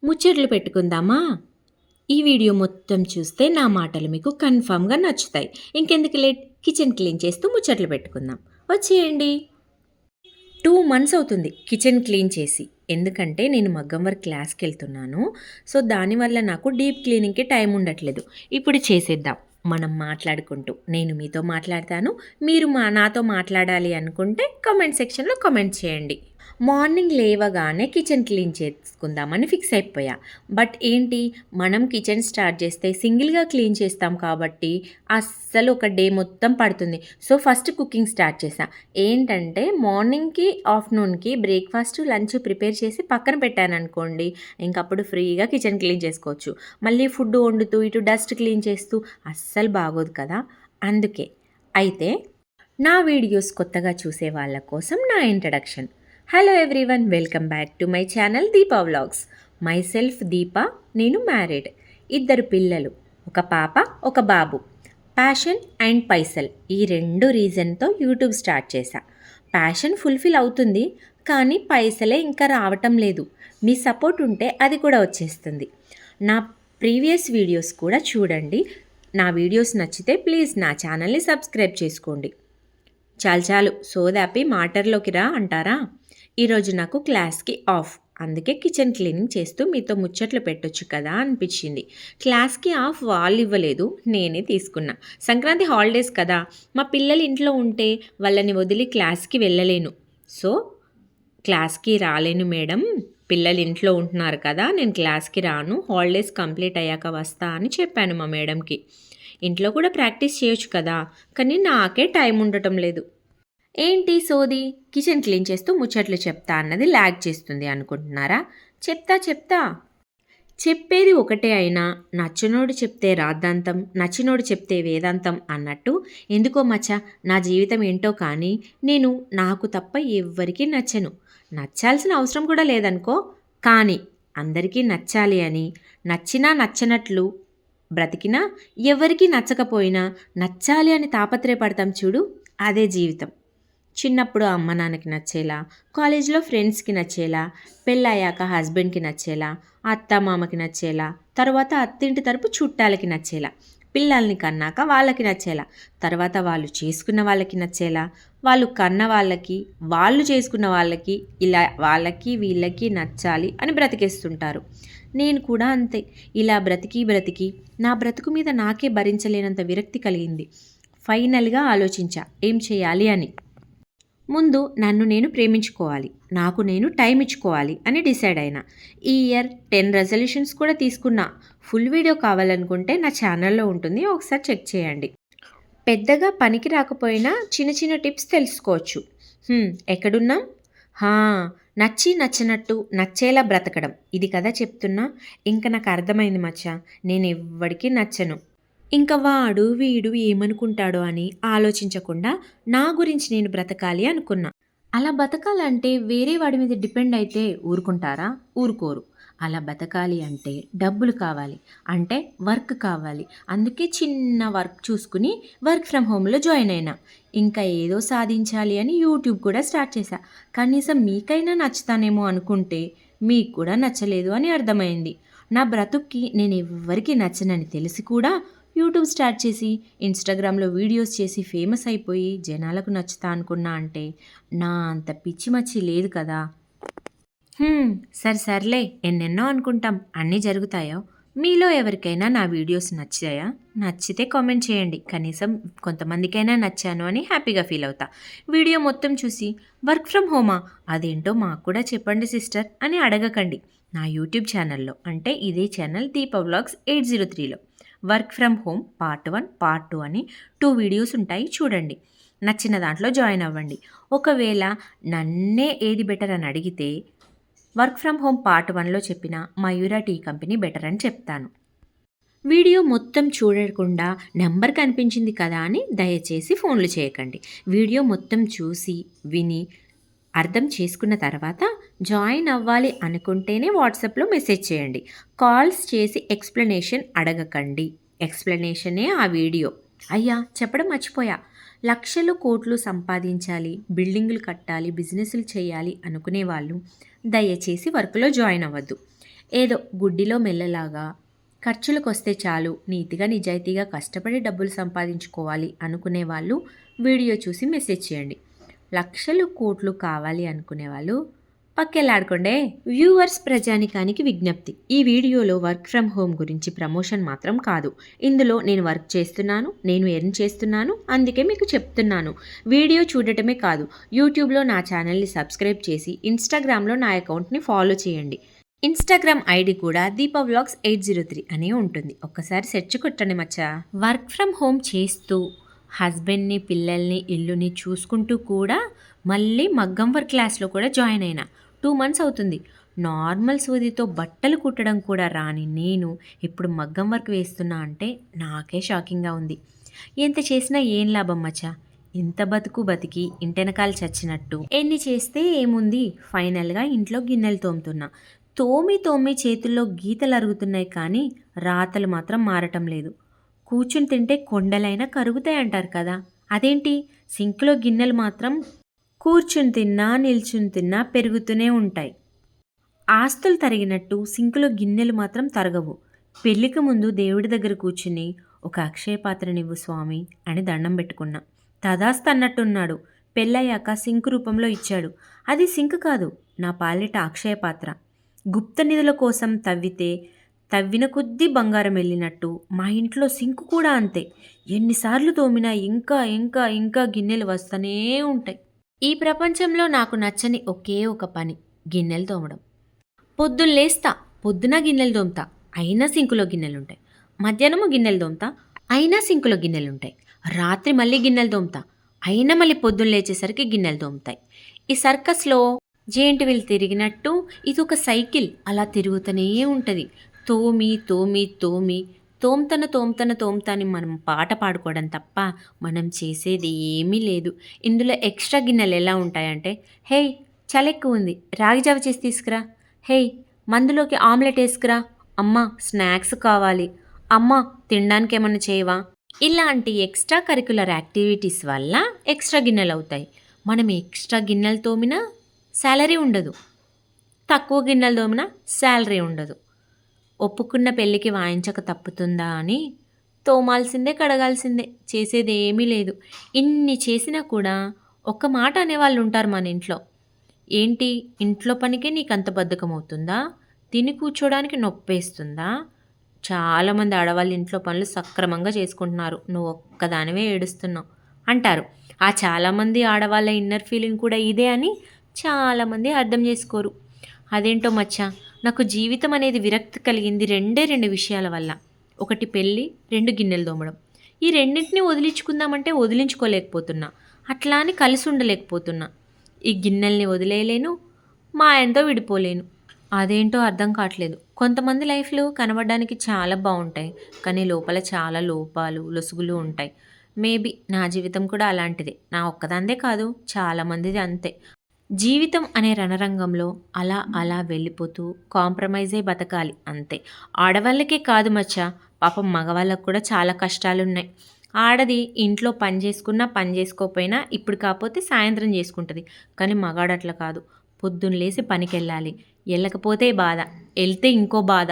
ముచ్చట్లు పెట్టుకుందామా? ఈ వీడియో మొత్తం చూస్తే నా మాటలు మీకు కన్ఫామ్‌గా నచ్చుతాయి. ఇంకెందుకు లేట్ కిచెన్ క్లీన్ చేస్తూ ముచ్చట్లు పెట్టుకుందాం. వచ్చేయండి. 2 మంత్స్ అవుతుంది కిచెన్ క్లీన్ చేసి. ఎందుకంటే నేను మగ్గం వర్క్ క్లాస్‌కెళ్తున్నాను. సో, దానివల్ల నాకు డీప్ క్లీనింగ్‌కి టైం ఉండట్లేదు. ఇప్పుడు చేసేద్దాం మనం మాట్లాడుకుంటూ. నేను మీతో మాట్లాడతాను. మీరు నాతో మాట్లాడాలి అనుకుంటే కామెంట్ సెక్షన్‌లో కామెంట్ చేయండి. మార్నింగ్ లేవగానే కిచెన్ క్లీన్ చేసుకుందామని ఫిక్స్ అయిపోయా. బట్ ఏంటి, మనం కిచెన్ స్టార్ట్ చేస్తే సింగిల్‌గా క్లీన్ చేస్తాం కాబట్టి అస్సలు ఒక డే మొత్తం పడుతుంది. సో, ఫస్ట్ కుకింగ్ స్టార్ట్ చేశా. ఏంటంటే మార్నింగ్‌కి, ఆఫ్టర్‌నూన్‌కి బ్రేక్‌ఫాస్ట్, లంచ్ ప్రిపేర్ చేసి పక్కన పెట్టాననుకోండి, ఇంకప్పుడు ఫ్రీగా కిచెన్ క్లీన్ చేసుకోవచ్చు. మళ్ళీ ఫుడ్ వండుతూ, ఇటు డస్ట్ క్లీన్ చేస్తూ అస్సలు బాగోదు కదా! అందుకే. అయితే నా వీడియోస్ కొత్తగా చూసే వాళ్ళ కోసం నా introduction. Hello everyone, welcome back to my channel Deepa vlogs. Myself Deepa, నేను మ్యారీడ్, 2 పిల్లలు, ఒక పాప ఒక బాబు. ప్యాషన్ అండ్ పైసల్ ఈ 2 రీజన్తో యూట్యూబ్ స్టార్ట్ చేశా. ప్యాషన్ ఫుల్ఫిల్ అవుతుంది, కానీ పైసలే ఇంకా రావటం లేదు. మీ సపోర్ట్ ఉంటే అది కూడా వచ్చేస్తుంది. నా ప్రీవియస్ వీడియోస్ కూడా చూడండి. నా వీడియోస్ నచ్చితే ప్లీజ్ నా ఛానల్ని సబ్స్క్రైబ్ చేసుకోండి. చాలు సోదాపి మాటర్లోకి రా అంటారా? ఈరోజు నాకు క్లాస్కి ఆఫ్, అందుకే కిచెన్ క్లీనింగ్ చేస్తూ మీతో ముచ్చట్లు పెట్టొచ్చు కదా అనిపించింది. క్లాస్కి ఆఫ్ వాళ్ళు ఇవ్వలేదు, నేనే తీసుకున్నా. సంక్రాంతి హాలిడేస్ కదా, మా పిల్లలు ఇంట్లో ఉంటే వాళ్ళని వదిలి క్లాస్కి వెళ్ళలేను. సో, క్లాస్కి రాలేను మేడం, పిల్లలు ఇంట్లో ఉంటున్నారు కదా, నేను క్లాస్కి రాను, హాలిడేస్ కంప్లీట్ అయ్యాక వస్తా అని చెప్పాను మా మేడంకి. ఇంట్లో కూడా ప్రాక్టీస్ చేయొచ్చు కదా, కానీ నాకే టైం ఉండటం లేదు. ఏంటి సోది, కిచెన్ క్లీన్ చేస్తూ ముచ్చట్లు చెప్తా అన్నది ల్యాగ్ చేస్తుంది అనుకుంటున్నారా? చెప్తా. చెప్పేది ఒకటే అయినా నచ్చినోడు చెప్తే రాద్ధాంతం, నచ్చినోడు చెప్తే వేదాంతం అన్నట్టు. ఎందుకో మచ్చా, నా జీవితం ఏంటో కానీ నేను నాకు తప్ప ఎవ్వరికీ నచ్చను. నచ్చాల్సిన అవసరం కూడా లేదనుకో, కానీ అందరికీ నచ్చాలి అని, నచ్చినా నచ్చనట్లు బ్రతికినా, ఎవరికీ నచ్చకపోయినా నచ్చాలి అని తాపత్రయపడతాం చూడు, అదే జీవితం. చిన్నప్పుడు అమ్మ నాన్నకి నచ్చేలా, కాలేజీలో ఫ్రెండ్స్కి నచ్చేలా, పెళ్ళయ్యాక హస్బెండ్కి నచ్చేలా, అత్త మామకి నచ్చేలా, తర్వాత అత్తింటి తరపు చుట్టాలకి నచ్చేలా, పిల్లల్ని కన్నాక వాళ్ళకి నచ్చేలా, తర్వాత వాళ్ళు చేసుకున్న వాళ్ళకి నచ్చేలా, వాళ్ళు కన్న వాళ్ళకి, వాళ్ళు చేసుకున్న వాళ్ళకి, ఇలా వాళ్ళకి వీళ్ళకి నచ్చాలి అని బ్రతికేస్తుంటారు. నేను కూడా అంతే. ఇలా బ్రతికి నా బ్రతుకు మీద నాకే భరించలేనంత విరక్తి కలిగింది. ఫైనల్గా ఆలోచించా ఏం చేయాలి అని. ముందు నన్ను నేను ప్రేమించుకోవాలి, నాకు నేను టైం ఇచ్చుకోవాలి అని డిసైడ్ అయినా. ఈ ఇయర్ 10 రెజల్యూషన్స్ కూడా తీసుకున్నా. ఫుల్ వీడియో కావాలనుకుంటే నా ఛానల్లో ఉంటుంది, ఒకసారి చెక్ చేయండి. పెద్దగా పనికి రాకపోయినా చిన్న చిన్న టిప్స్ తెలుసుకోవచ్చు. ఎక్కడున్నాం? హా, నచ్చి నచ్చినట్టు నచ్చేలా బ్రతకడం, ఇది కదా చెప్తున్నా. ఇంకా నాకు అర్థమైంది మచ్చా, నేను ఎవ్వడికి నచ్చను. ఇంక వాడు వీడు ఏమనుకుంటాడో అని ఆలోచించకుండా నా గురించి నేను బ్రతకాలి అనుకున్నా. అలా బతకాలంటే వేరే వాడి మీద డిపెండ్ అయితే ఊరుకుంటారా? ఊరుకోరు. అలా బతకాలి అంటే డబ్బులు కావాలి, అంటే వర్క్ కావాలి. అందుకే చిన్న వర్క్ చూసుకుని వర్క్ ఫ్రమ్ హోమ్లో జాయిన్ అయినా. ఇంకా ఏదో సాధించాలి అని యూట్యూబ్ కూడా స్టార్ట్ చేశా. కనీసం మీకైనా నచ్చుతానేమో అనుకుంటే మీకు కూడా నచ్చలేదు అని అర్థమైంది. నా బ్రతుక్కి నేను ఎవ్వరికీ నచ్చనని తెలిసి కూడా యూట్యూబ్ స్టార్ట్ చేసి ఇన్స్టాగ్రామ్లో వీడియోస్ చేసి ఫేమస్ అయిపోయి జనాలకు నచ్చుతా అనుకున్నా అంటే నా అంత పిచ్చి మచ్చి లేదు కదా. సర్లే, ఎన్నెన్నో అనుకుంటాం, అన్నీ జరుగుతాయో. మీలో ఎవరికైనా నా వీడియోస్ నచ్చాయా? నచ్చితే కామెంట్ చేయండి, కనీసం కొంతమందికైనా నచ్చాను అని హ్యాపీగా ఫీల్ అవుతా. వీడియో మొత్తం చూసి వర్క్ ఫ్రమ్ హోమా, అదేంటో మాకు కూడా చెప్పండి సిస్టర్ అని అడగకండి. నా యూట్యూబ్ ఛానల్లో, అంటే ఇదే ఛానల్ దీపా వ్లాగ్స్ 803లో work from home part 1 part 2 అని 2 వీడియోస్ ఉంటాయి, చూడండి. నచ్చిన దాంట్లో జాయిన్ అవ్వండి. ఒకవేళ నన్నే ఏది బెటర్ అని అడిగితే వర్క్ ఫ్రమ్ హోమ్ పార్ట్ 1లో చెప్పిన మయూరా టీ కంపెనీ బెటర్ అని చెప్తాను. వీడియో మొత్తం చూడకుండా నెంబర్ కనిపించింది కదా అని దయచేసి ఫోన్లు చేయకండి. వీడియో మొత్తం చూసి విని అర్థం చేసుకున్న తర్వాత జాయిన్ అవ్వాలి అనుకుంటేనే వాట్సాప్లో మెసేజ్ చేయండి. కాల్స్ చేసి ఎక్స్ప్లెనేషన్ అడగకండి. ఎక్స్ప్లెనేషనే ఆ వీడియో. అయ్యా, చెప్పడం మర్చిపోయా. లక్షలు కోట్లు సంపాదించాలి, బిల్డింగులు కట్టాలి, బిజినెస్లు చేయాలి అనుకునే వాళ్ళు దయచేసి వర్క్లో జాయిన్ అవ్వద్దు. ఏదో గుడ్డిలో మెల్లలాగా ఖర్చులకొస్తే చాలు నీతిగా నిజాయితీగా కష్టపడి డబ్బులు సంపాదించుకోవాలి అనుకునే వాళ్ళు వీడియో చూసి మెసేజ్ చేయండి. లక్షలు కోట్లు కావాలి అనుకునే వాళ్ళు పక్కెళ్ళాడుకోండే. వ్యూవర్స్ ప్రజానికానికి విజ్ఞప్తి. ఈ వీడియోలో వర్క్ ఫ్రమ్ హోమ్ గురించి ప్రమోషన్ మాత్రం కాదు. ఇందులో నేను వర్క్ చేస్తున్నాను, నేను ఎర్న్ చేస్తున్నాను, అందుకే మీకు చెప్తున్నాను. వీడియో చూడటమే కాదు, యూట్యూబ్లో నా ఛానల్ని సబ్స్క్రైబ్ చేసి ఇన్స్టాగ్రామ్లో నా అకౌంట్ని ఫాలో చేయండి. ఇన్స్టాగ్రామ్ ఐడి కూడా దీపా వ్లాగ్స్ 803 అనే ఉంటుంది. ఒక్కసారి సెర్చ్ కొట్టండి మచ్చా. వర్క్ ఫ్రమ్ హోమ్ చేస్తూ హస్బెండ్ని, పిల్లల్ని, ఇల్లుని చూసుకుంటూ కూడా మళ్ళీ మగ్గం వర్క్ క్లాస్లో కూడా జాయిన్ అయినా. 2 మంత్స్ అవుతుంది. నార్మల్ సూదితో బట్టలు కుట్టడం కూడా రాని నేను ఇప్పుడు మగ్గం వర్క్ వేస్తున్నా అంటే నాకే షాకింగ్గా ఉంది. ఎంత చేసినా ఏం లాభం మచ్చా. ఇంత బతుకు బతికి ఇంటెనకాలు చచ్చినట్టు ఎన్ని చేస్తే ఏముంది, ఫైనల్గా ఇంట్లో గిన్నెలు తోముతున్నా. తోమి చేతుల్లో గీతలు అరుగుతున్నాయి కానీ రాతలు మాత్రం మారటం లేదు. కూర్చుని తింటే కొండలైనా కరుగుతాయి అంటారు కదా, అదేంటి సింక్లో గిన్నెలు మాత్రం కూర్చుని తిన్నా నిల్చుని తిన్నా పెరుగుతూనే ఉంటాయి. ఆస్తులు తరిగినట్టు సింకులో గిన్నెలు మాత్రం తరగవు. పెళ్లికి ముందు దేవుడి దగ్గర కూర్చుని ఒక అక్షయ పాత్రనివ్వు స్వామి అని దండం పెట్టుకున్నా. తదాస్తు అన్నట్టున్నాడు. పెళ్ళయ్యాక సింకు రూపంలో ఇచ్చాడు. అది సింక్ కాదు, నా పాలిట అక్షయ పాత్ర. గుప్త నిధుల కోసం తవ్విన కొద్దీ బంగారం వెళ్ళినట్టు మా ఇంట్లో సింకు కూడా అంతే. ఎన్నిసార్లు తోమినా ఇంకా ఇంకా ఇంకా గిన్నెలు వస్తూనే ఉంటాయి. ఈ ప్రపంచంలో నాకు నచ్చని ఒకే ఒక పని గిన్నెలు తోమడం. పొద్దున్న లేస్తా, పొద్దున గిన్నెలు తోముతా, అయినా సింకులో గిన్నెలుంటాయి. మధ్యాహ్నము గిన్నెలు తోముతా, అయినా సింకులో గిన్నెలుంటాయి. రాత్రి మళ్ళీ గిన్నెలు తోముతా, అయినా మళ్ళీ పొద్దున్న లేచేసరికి గిన్నెలు తోముతాయి. ఈ సర్కస్లో జేంటి వీళ్ళు తిరిగినట్టు ఇది ఒక సైకిల్ అలా తిరుగుతూనే ఉంటుంది. తోమి తోమి తోమి తోమ్తని మనం పాట పాడుకోవడం తప్ప మనం చేసేది ఏమీ లేదు. ఇందులో ఎక్స్ట్రా గిన్నెలు ఎలా ఉంటాయంటే, హే చలెక్కువ ఉంది, రాగి జావ చేసి తీసుకురా, హే మందులోకి ఆమ్లెట్ వేసుకురా, అమ్మ స్నాక్స్ కావాలి, అమ్మ తినడానికి ఏమన్నా చేయవా, ఇలాంటి ఎక్స్ట్రా కరికులర్ యాక్టివిటీస్ వల్ల ఎక్స్ట్రా గిన్నెలు అవుతాయి. మనం ఎక్స్ట్రా గిన్నెలు తోమినా శాలరీ ఉండదు, తక్కువ గిన్నెలు తోమినా శాలరీ ఉండదు. ఒప్పుకున్న పెళ్ళికి వాయించక తప్పుతుందా అని తోమాల్సిందే, కడగాల్సిందే, చేసేది ఏమీ లేదు. ఇన్ని చేసినా కూడా ఒక్క మాట అనేవాళ్ళు ఉంటారు మన ఇంట్లో. ఏంటి ఇంట్లో పనికే నీకు అంత బద్ధకం అవుతుందా, తిని కూర్చోడానికి నొప్పేస్తుందా? చాలామంది ఆడవాళ్ళు ఇంట్లో పనులు సక్రమంగా చేసుకుంటున్నారు, నువ్వు ఒక్కదానివే ఏడుస్తున్నావు అంటారు. ఆ చాలామంది ఆడవాళ్ళ ఇన్నర్ ఫీలింగ్ కూడా ఇదే అని చాలామంది అర్థం చేసుకోరు. అదేంటో మచ్చా, నాకు జీవితం అనేది విరక్తి కలిగింది రెండు విషయాల వల్ల. ఒకటి పెళ్ళి, 2 గిన్నెలు తోమడం. ఈ రెండింటిని వదిలించుకుందామంటే వదిలించుకోలేకపోతున్నా, అట్లా అని కలిసి ఉండలేకపోతున్నా. ఈ గిన్నెల్ని వదిలేయలేను, మా ఆయనతో విడిపోలేను. అదేంటో అర్థం కావట్లేదు. కొంతమంది లైఫ్లు కనబడడానికి చాలా బాగుంటాయి కానీ లోపల చాలా లోపాలు లొసుగులు ఉంటాయి. మేబీ నా జీవితం కూడా అలాంటిదే. నా ఒక్కదాందే కాదు, చాలామందిది అంతే. జీవితం అనే రణరంగంలో అలా అలా వెళ్ళిపోతూ కాంప్రమైజే బతకాలి అంతే. ఆడవాళ్ళకే కాదు మచ్చా, పాపం మగవాళ్ళకు కూడా చాలా కష్టాలున్నాయి. ఆడది ఇంట్లో పని చేసుకున్నా పని చేసుకోకపోయినా ఇప్పుడు కాకపోతే సాయంత్రం చేసుకుంటుంది. కానీ మగాడు అట్లా కాదు. పొద్దున్న లేసి పనికి వెళ్ళాలి, వెళ్ళకపోతే బాధ, వెళ్తే ఇంకో బాధ.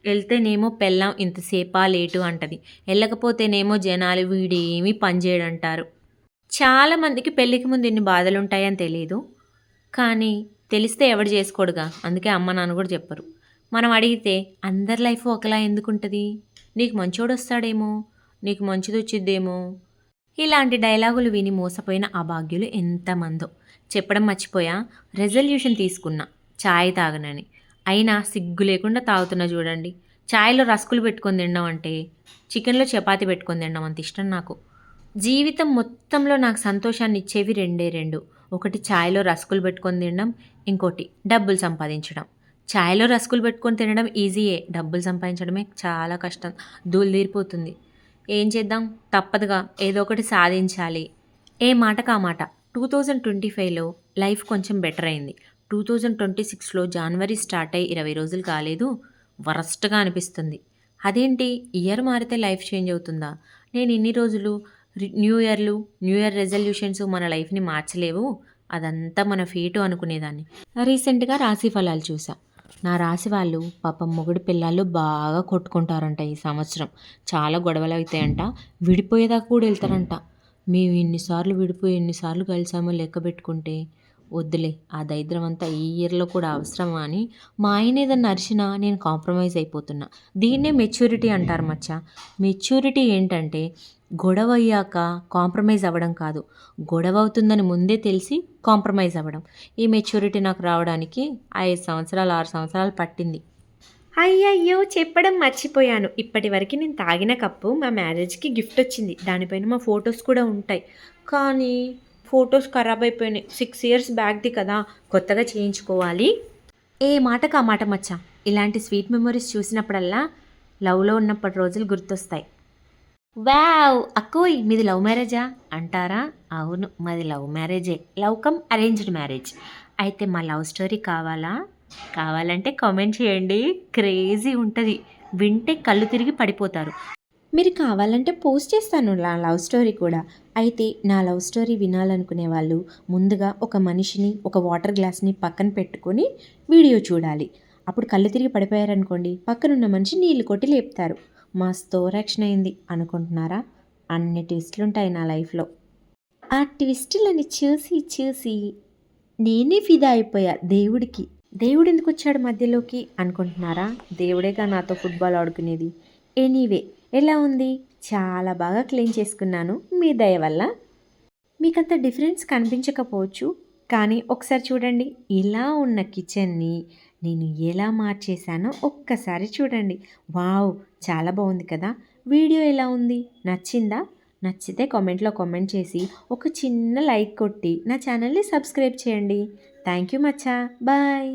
వెళ్తేనేమో పెళ్ళాం ఇంతసేపా లేటు అంటది, వెళ్ళకపోతేనేమో జనాలు వీడేమీ పని చేయడంటారు. చాలామందికి పెళ్ళికి ముందు ఇన్ని బాధలు ఉంటాయని తెలియదు, కానీ తెలిస్తే ఎవడు చేసుకోడుగా, అందుకే అమ్మ నాన్న కూడా చెప్పరు. మనం అడిగితే అందరి లైఫ్ ఒకలా ఎందుకుంటుంది, నీకు మంచోడు వస్తాడేమో, నీకు మంచిది వచ్చిద్దేమో, ఇలాంటి డైలాగులు విని మోసపోయిన అభాగ్యులు ఎంతమందో. చెప్పడం మర్చిపోయా, రెజల్యూషన్ తీసుకున్నా ఛాయ్ తాగనని, అయినా సిగ్గు లేకుండా తాగుతున్నా చూడండి. ఛాయ్లో రస్కులు పెట్టుకొని తినడం అంటే చికెన్లో చపాతీ పెట్టుకొని తినడం అంత ఇష్టం నాకు. జీవితం మొత్తంలో నాకు సంతోషాన్ని ఇచ్చేవి రెండు. ఒకటి ఛాయ్లో రస్కులు పెట్టుకొని తినడం, ఇంకోటి డబ్బులు సంపాదించడం. ఛాయ్లో రస్కులు పెట్టుకొని తినడం ఈజీయే, డబ్బులు సంపాదించడమే చాలా కష్టం, ధూళిదీరిపోతుంది. ఏం చేద్దాం, తప్పదుగా, ఏదో ఒకటి సాధించాలి. ఏ మాటకు ఆ మాట. 2025లో లైఫ్ కొంచెం బెటర్ అయింది. 2026లో జనవరి స్టార్ట్ అయ్యి 20 రోజులు కాలేదు, వరస్ట్గా అనిపిస్తుంది. అదేంటి ఇయర్ మారితే లైఫ్ చేంజ్ అవుతుందా? నేను ఇన్ని రోజులు న్యూ ఇయర్ రెజల్యూషన్స్ మన లైఫ్ని మార్చలేవు, అదంతా మన ఫేటు అనుకునేదాన్ని. రీసెంట్గా రాశి ఫలాలు చూసా. నా రాశి వాళ్ళు పాపం మొగుడు పిల్లలు బాగా కొట్టుకుంటారంట ఈ సంవత్సరం. చాలా గొడవలు అవుతాయంట. విడిపోయేదాకా కూడా వెళ్తారంట. మేము ఇన్నిసార్లు విడిపోయి ఎన్నిసార్లు కలిసామో లెక్క పెట్టుకుంటే వద్దులే ఆ దరిద్రం అంతా ఈ ఇయర్లో కూడా అవసరమా అని మా ఆయన ఏదన్నా అరిచినా నేను కాంప్రమైజ్ అయిపోతున్నా. దీన్నే మెచ్యూరిటీ అంటారు మచ్చ. మెచ్యూరిటీ ఏంటంటే గొడవ అయ్యాక కాంప్రమైజ్ అవ్వడం కాదు, గొడవ అవుతుందని ముందే తెలిసి కాంప్రమైజ్ అవ్వడం. ఈ మెచ్యూరిటీ నాకు రావడానికి 5 సంవత్సరాలు 6 సంవత్సరాలు పట్టింది. అయ్యయ్యో! చెప్పడం మర్చిపోయాను. ఇప్పటివరకు నేను తాగిన కప్పు మా మ్యారేజ్‌కి గిఫ్ట్ వచ్చింది. దానిపైన మా ఫోటోస్ కూడా ఉంటాయి. కానీ ఫోటోస్ ఖరాబ్ అయిపోయినాయి. 6 ఇయర్స్ బ్యాక్‌ది కదా! కొత్తగా చేయించుకోవాలి. ఏ మాటకు ఆ మాట మచ్చా. ఇలాంటి స్వీట్ మెమోరీస్ చూసినప్పుడల్లా లవ్‌లో ఉన్నప్పటి రోజులు గుర్తొస్తాయి. వావ్! అక్కోయ్ మీది లవ్ మ్యారేజా అంటారా? అవును, మాది లవ్ మ్యారేజే. Love come arranged marriage. అయితే మా లవ్ స్టోరీ కావాలా? కావాలంటే కామెంట్ చేయండి. క్రేజీ ఉంటది. వింటే కళ్ళు తిరిగి పడిపోతారు. మీరు కావాలంటే పోస్ట్ చేస్తాను నా లవ్ స్టోరీ కూడా. అయితే నా లవ్ స్టోరీ వినాలనుకునే వాళ్ళు ముందుగా ఒక మనిషిని, ఒక వాటర్ గ్లాస్‌ని పక్కన పెట్టుకొని వీడియో చూడాలి. అప్పుడు కళ్ళు తిరిగి పడిపోయారనుకోండి, పక్కనున్న మనిషి నీళ్లు కొట్టి లేపుతారు. మస్తు ఓవరాక్షన్ అయింది అనుకుంటున్నారా? అన్ని ట్విస్ట్‌లుంటాయి నా లైఫ్‌లో. ఆ ట్విస్టులని చూసి చూసి నేనే ఫిదా అయిపోయా దేవుడికి. దేవుడెందుకొచ్చాడు మధ్యలోకి అనుకుంటున్నారా? దేవుడేగా నాతో ఫుట్‌బాల్ ఆడుకునేది. ఎనీవే ఎలా ఉంది? చాలా బాగా క్లీన్ చేసుకున్నాను మీ దయ వల్ల. మీకంత డిఫరెన్స్ కనిపించకపోవచ్చు. కానీ ఒకసారి చూడండి. ఇలా ఉన్న కిచెన్‌ని నేను ఎలా మార్చేశానో ఒక్కసారి చూడండి. వావ్! చాలా బావుంది కదా! వీడియో ఎలా ఉంది? నచ్చిందా? నచ్చితే కామెంట్‌లో కామెంట్ చేసి ఒక చిన్న లైక్ కొట్టి నా ఛానల్‌ని సబ్స్క్రైబ్ చేయండి. Thank you Maccha. బాయ్.